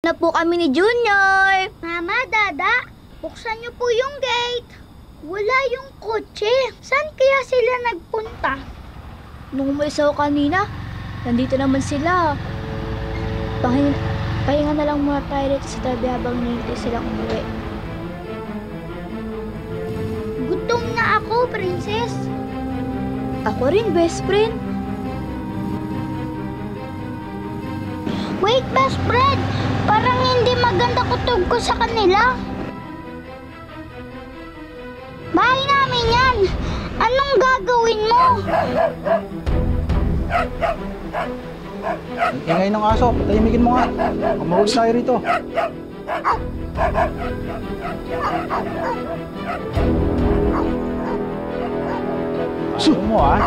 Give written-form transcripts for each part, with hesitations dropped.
Na po kami ni Junior. Mama, Dada, buksan niyo po yung gate. Wala yung kotse. Saan kaya sila nagpunta? Nung umalis ako kanina, nandito naman sila. Pahinga na lang muna tayo dito sa tabi habang hinihintay silang umuwi. Gutom na ako, Princess. Ako rin, best friend. Wait, best friend. Parang hindi maganda kutog ko sa kanila. Bahay namin yan. Anong gagawin mo? Ingay ng aso, tahimikin mo nga. Umawag tayo rito. Aso mo ah.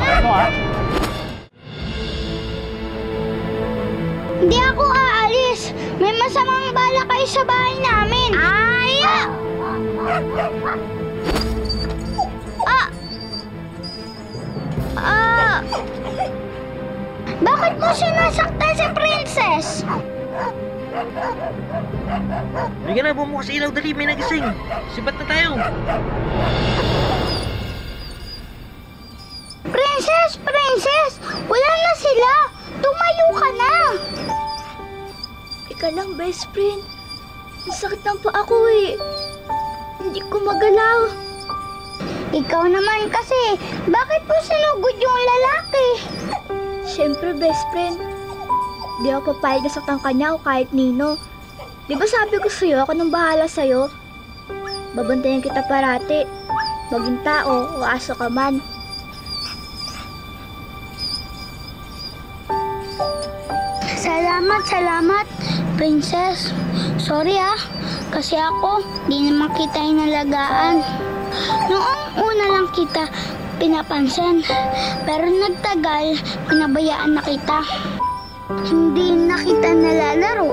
Ano ah? Hindi ako aalis. May masamang bala kayo sa bahay namin. Bakit mo sinasaktan si Princess? Bigyan na, bumukas ilaw, dali, may nagising. Sibat na tayo. Princess! Wala na sila! Tumayo ka na! Ika lang, best friend. Ang sakit ng paa ko eh. Hindi ko magalaw. Ikaw naman kasi, bakit mo sinugod yung lalaki? Siyempre, best friend. Di ako papayag na saktan kanya o kahit nino. Di ba sabi ko sa'yo, ako nang bahala sa'yo? Babantayan kita parati. Maging tao o aso ka man. Salamat, Princess. Sorry kasi ako, di naman kita inalagaan. Noong una lang kita pinapansin, pero nagtagal, pinabayaan na kita. Hindi na kita nalalaro,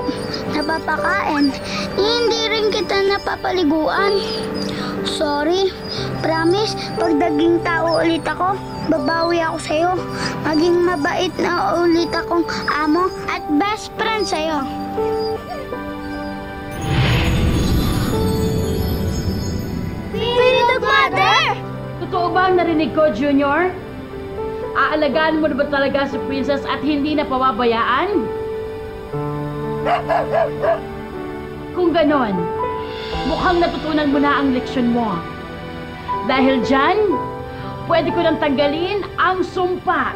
napapakain, hindi rin kita napapaliguan. Sorry, promise, pag naging tao ulit ako, babawi ako sa'yo. Maging mabait na ulit akong amo at best friend sa'yo. Spirit of Mother! Totoo ba ang narinig ko, Junior? Aalagaan mo na ba talaga si Princess at hindi na pababayaan? Kung ganon, mukhang natutunan mo na ang leksyon mo. Dahil dyan, pwede ko nang tanggalin ang sumpa.